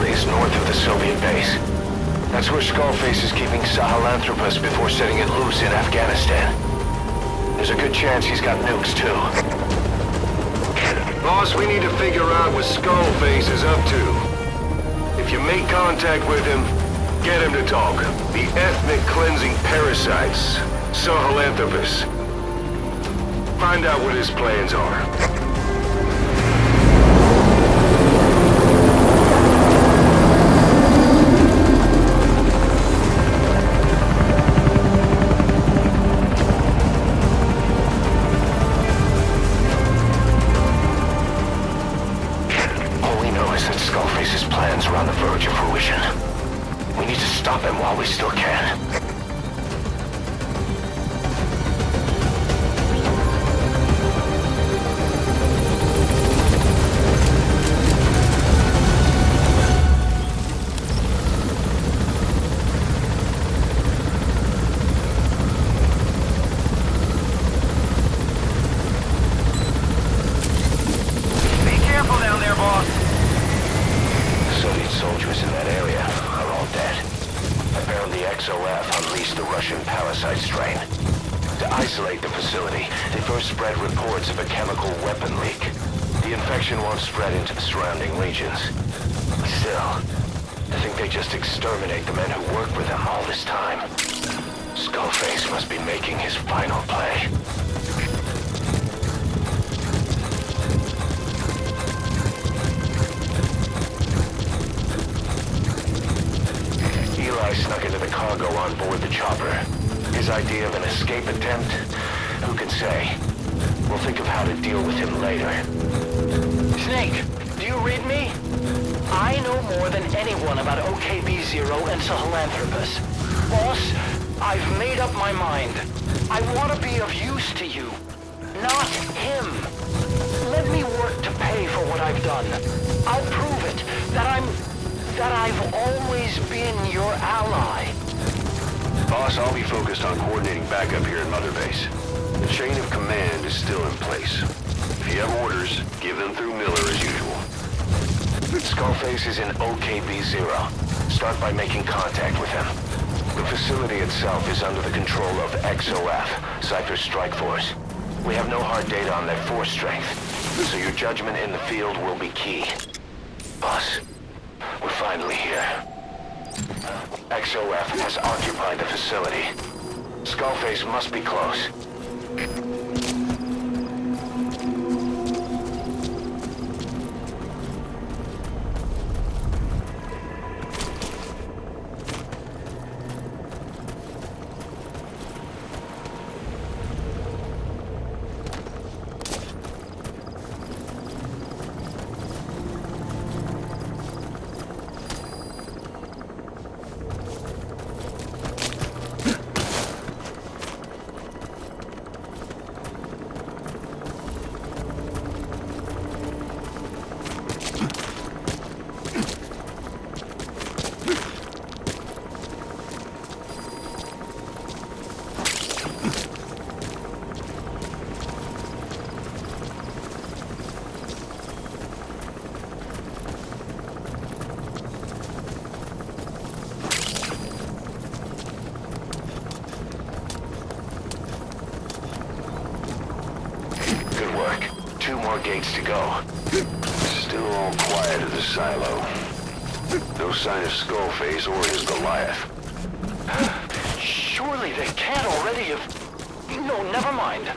Loadout is north of the Soviet base. That's where Skullface is keeping Sahelanthropus before setting it loose in Afghanistan. There's a good chance he's got nukes, too. Boss, we need to figure out what Skullface is up to. If you make contact with him, get him to talk. The ethnic cleansing parasites, Sahelanthropus. Find out what his plans are. We still can. Be careful down there, boss. Soviet soldiers in that area are all dead. Apparently XOF unleashed the Russian parasite strain. To isolate the facility, they first spread reports of a chemical weapon leak. The infection won't spread into the surrounding regions. Still, I think they just exterminate the men who worked with them all this time. Skullface must be making his final play. Eli snuck into the cargo on board the chopper. His idea of an escape attempt? Who can say? We'll think of how to deal with him later. Snake, do you read me? I know more than anyone about OKB Zero and Sahelanthropus. Boss, I've made up my mind. I want to be of use to you, not him. Let me work to pay for what I've done. I'll prove it, that I've always been your ally. Boss, I'll be focused on coordinating backup here in Mother Base. The chain of command is still in place. If you have orders, give them through Miller as usual. Skullface is in OKB Zero. Start by making contact with him. The facility itself is under the control of XOF, Cypher's Strike Force. We have no hard data on their force strength, so your judgment in the field will be key. Boss, we're finally here. XOF has occupied the facility. Skullface must be close. Gates to go. Still all quiet at the silo. No sign of Skullface or his Goliath. Surely they can't already have... No, never mind.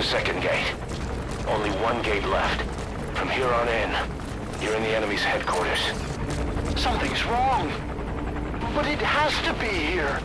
second gate. Only one gate left. From here on in, you're in the enemy's headquarters. Something's wrong. But it has to be here.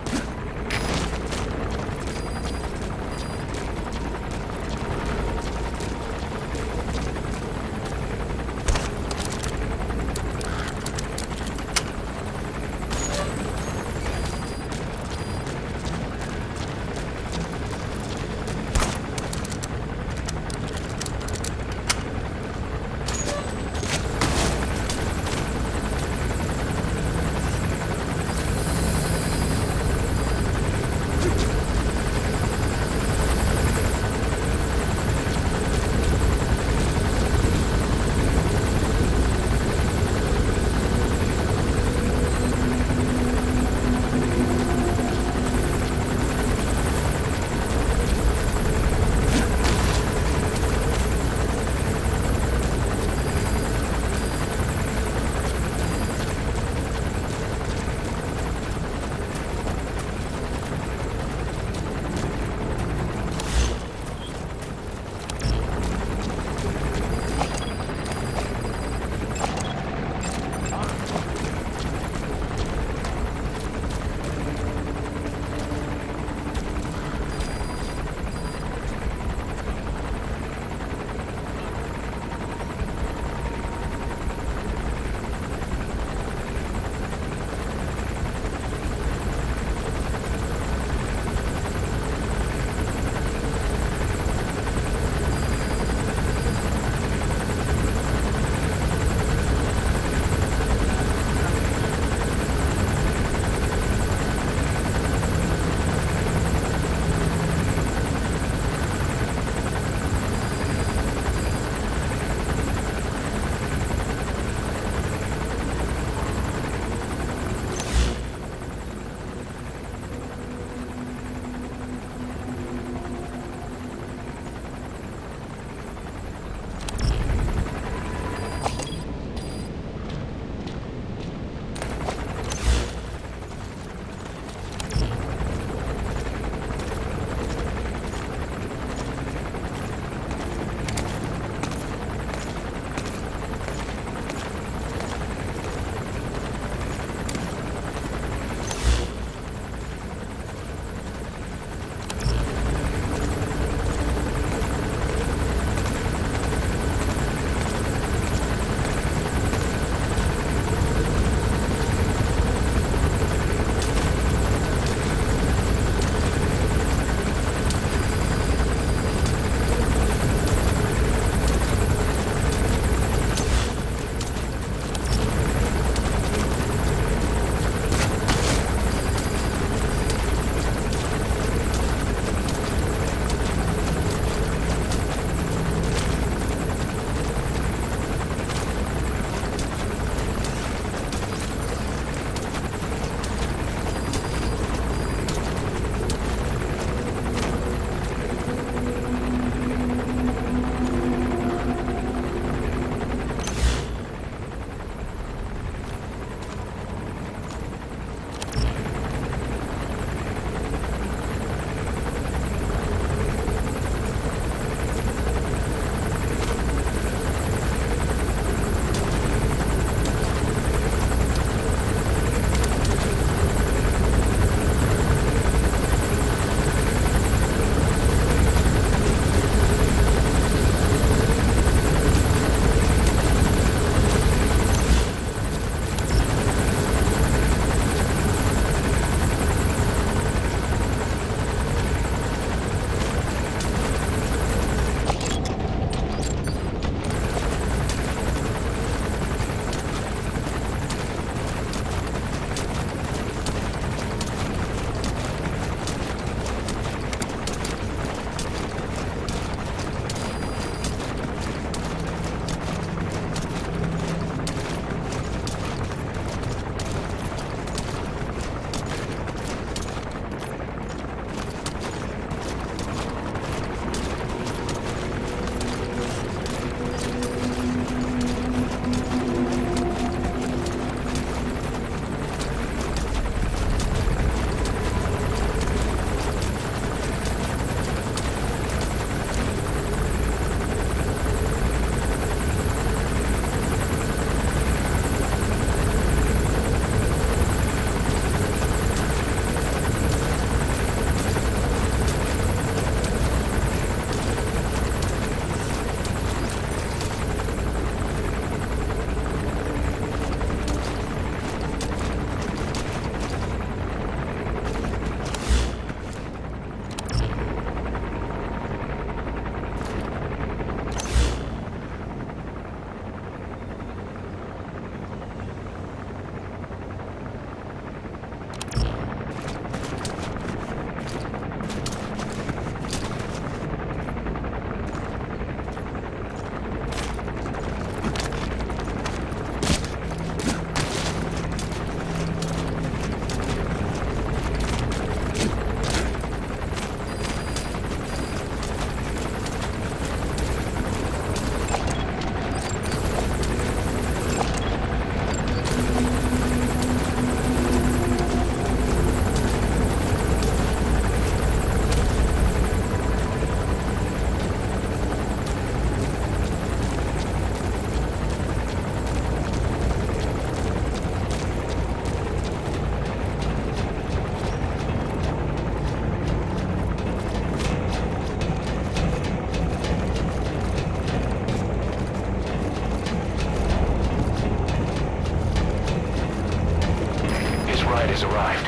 client has arrived.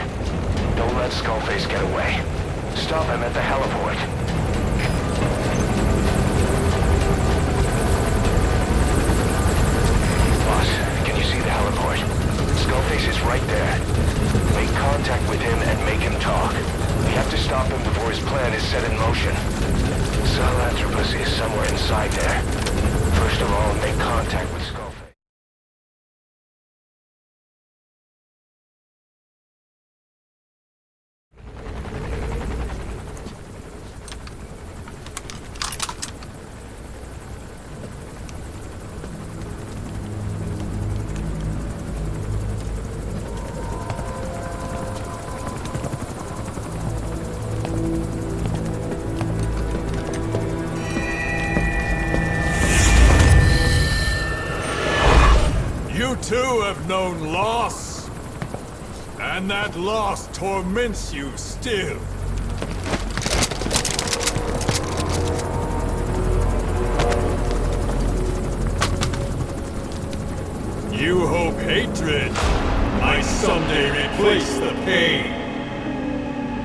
Don't let Skullface get away. Stop him at the heliport. Boss, can you see the heliport? Skullface is right there. Make contact with him and make him talk. We have to stop him before his plan is set in motion. Sahelanthropus is somewhere inside there. First of all, make contact with Skullface. You too have known loss, and that loss torments you still. You hope hatred might someday replace the pain,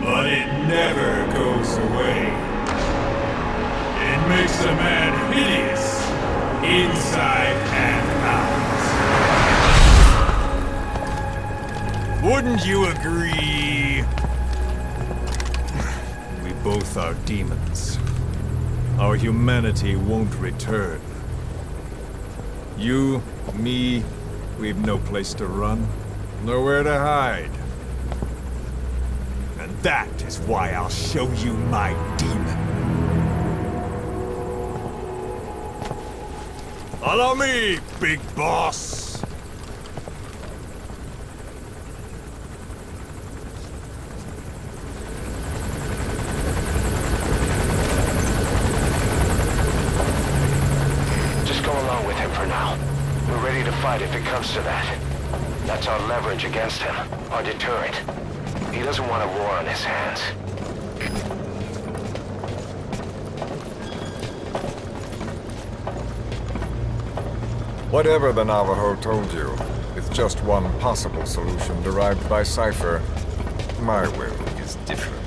but it never goes away. It makes a man hideous, inside and out. Wouldn't you agree? We both are demons. Our humanity won't return. You, me, we've no place to run, nowhere to hide. And that is why I'll show you my demon. Follow me, big boss! If it comes to that. That's our leverage against him, our deterrent. He doesn't want a war on his hands. Whatever the Navajo told you, it's just one possible solution derived by Cypher. My will is different.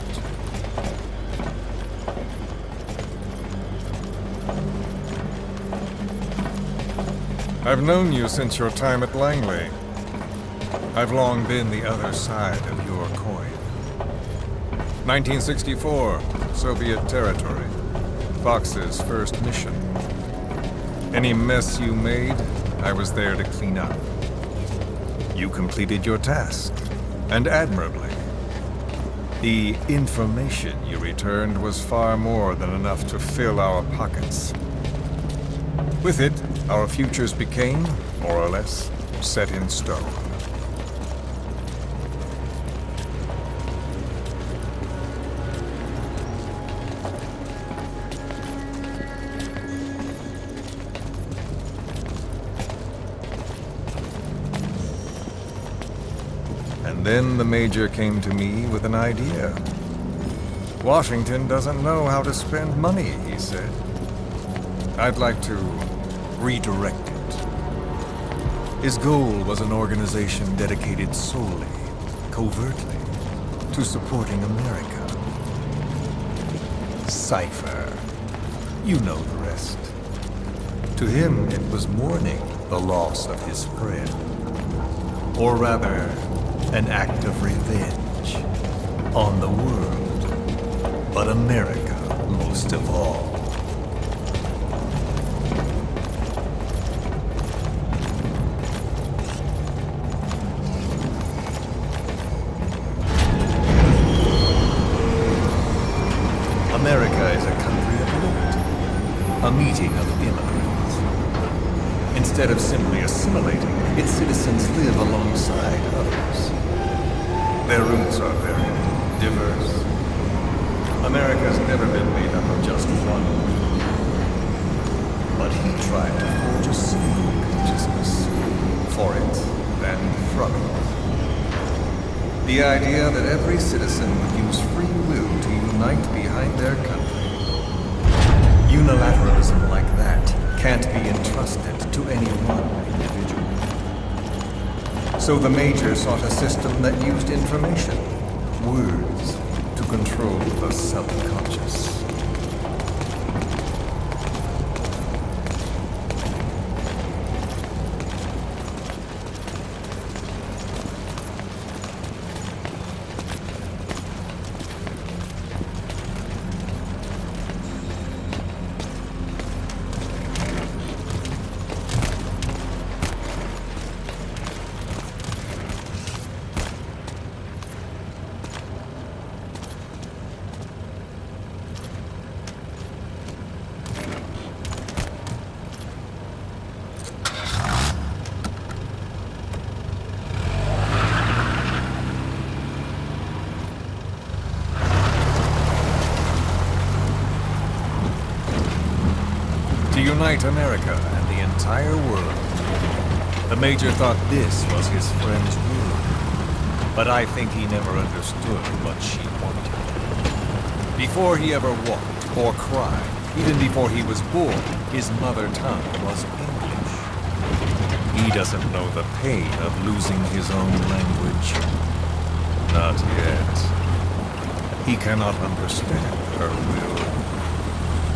I've known you since your time at Langley. I've long been the other side of your coin. 1964, Soviet territory. Fox's first mission. Any mess you made, I was there to clean up. You completed your task, and admirably. The information you returned was far more than enough to fill our pockets. With it, our futures became, more or less, set in stone. And then the Major came to me with an idea. Washington doesn't know how to spend money, he said. I'd like to redirect it. His goal was an organization dedicated solely, covertly, to supporting America. Cypher. You know the rest. To him, it was mourning the loss of his friend. Or rather, an act of revenge on the world, but America most of all. America is a country of liberty, a meeting of immigrants. Instead of simply assimilating, its citizens live alongside others. Their roots are very diverse. America's never been made up of just one group. But he tried to forge a single consciousness, for it and from it. The idea that every citizen would use free will to unite behind their country. Unilateralism like that can't be entrusted to any one individual. So the Major sought a system that used information, words, to control the subconscious. To unite America and the entire world. The Major thought this was his friend's world, but I think he never understood what she wanted. Before he ever walked or cried, even before he was born, his mother tongue was English. He doesn't know the pain of losing his own language. Not yet. He cannot understand her will.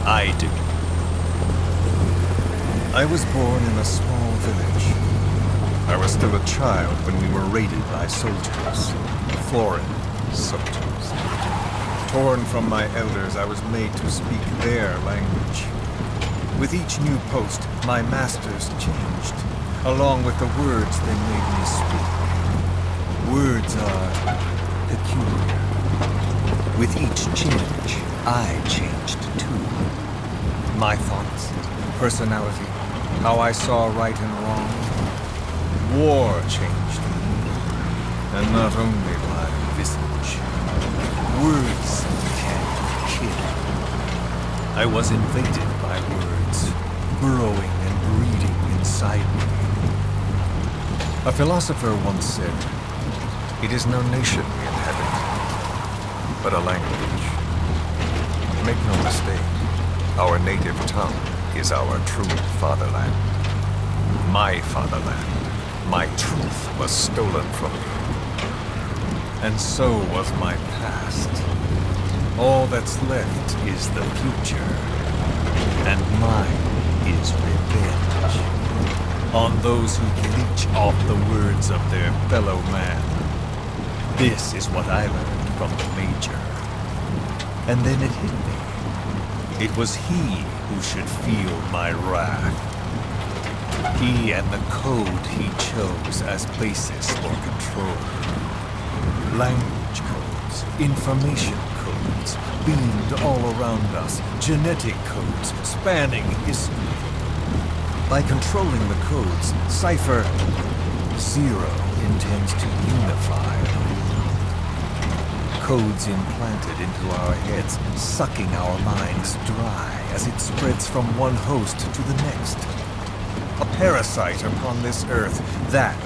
I do. I was born in a small village. I was still a child when we were raided by soldiers. Foreign soldiers. Torn from my elders, I was made to speak their language. With each new post, my masters changed, along with the words they made me speak. Words are peculiar. With each change, I changed too. My thoughts, personality, how I saw right and wrong. War changed me, and not only my visage. Words can kill. I was invaded by words, burrowing and breeding inside me. A philosopher once said, "It is no nation we inhabit, but a language." Make no mistake, our native tongue is our true fatherland. My fatherland, my truth was stolen from me. And so was my past. All that's left is the future. And mine is revenge. On those who leech off the words of their fellow man. This is what I learned from the Major. And then it hit me. It was he who should feel my wrath. He and the code he chose as basis for control. Language codes, information codes, beamed all around us, genetic codes spanning history. By controlling the codes, Cypher Zero intends to unify the world. Codes implanted into our heads, sucking our minds dry as it spreads from one host to the next. A parasite upon this earth, that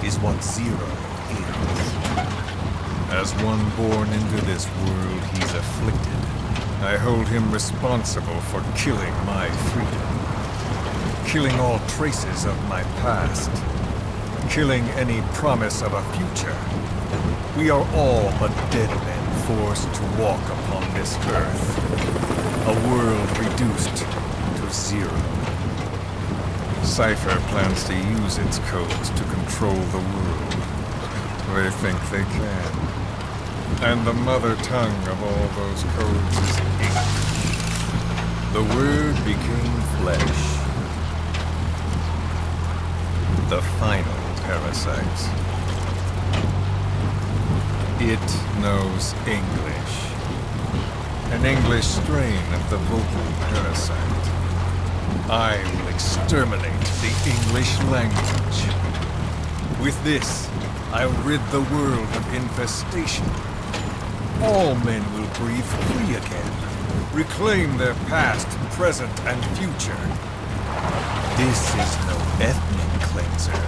is what Zero is. As one born into this world, he's afflicted. I hold him responsible for killing my freedom. Killing all traces of my past. Killing any promise of a future. We are all but dead men forced to walk upon this earth. A world reduced to zero. Cypher plans to use its codes to control the world. They think they can. And the mother tongue of all those codes is English. The word became flesh. The final parasite. It knows English. An English strain of the vocal parasite. I will exterminate the English language. With this, I'll rid the world of infestation. All men will breathe free again, reclaim their past, present, and future. This is no ethnic cleanser.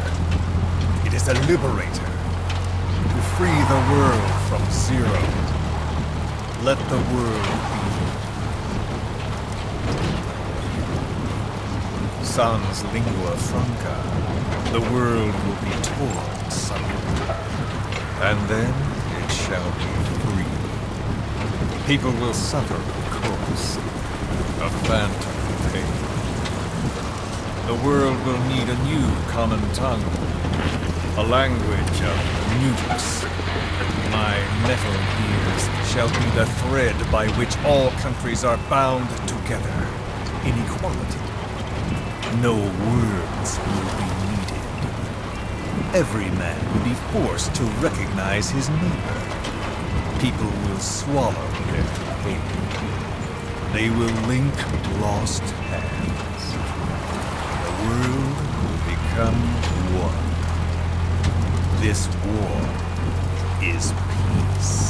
It is a liberator. To free the world from Zero. Let the world be. Sans lingua franca, the world will be torn. suffering. And then it shall be free. People will suffer, of course. A phantom pain. The world will need a new common tongue. A language of mutus. My metal gears shall be the thread by which all countries are bound together in equality. No words will be needed. Every man will be forced to recognize his neighbor. People will swallow their pain. They will link lost hands. The world will become one. This war is peace.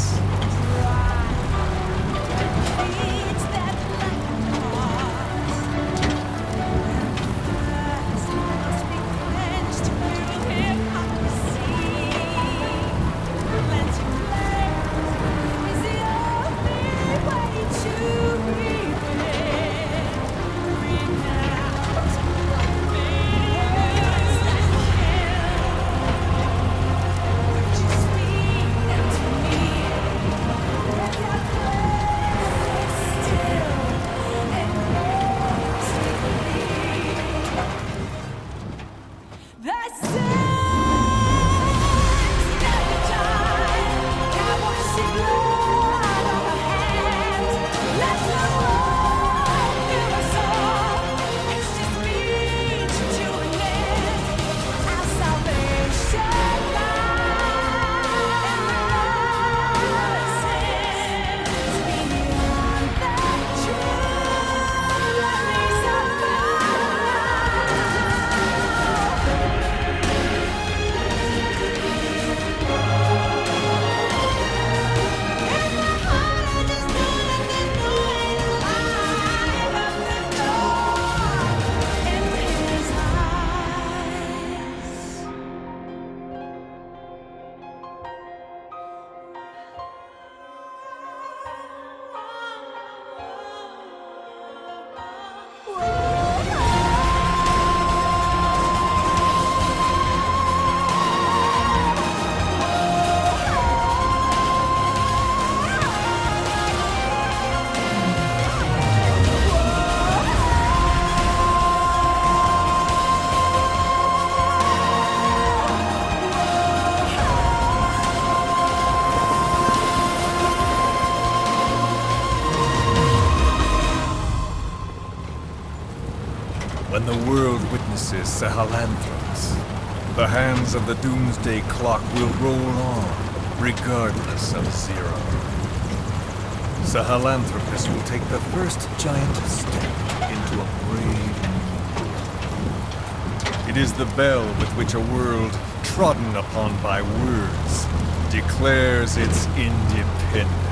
When the world witnesses Sahelanthropus, the hands of the doomsday clock will roll on, regardless of Zero. Sahelanthropus will take the first giant step into a brave new. It is the bell with which a world trodden upon by words declares its independence.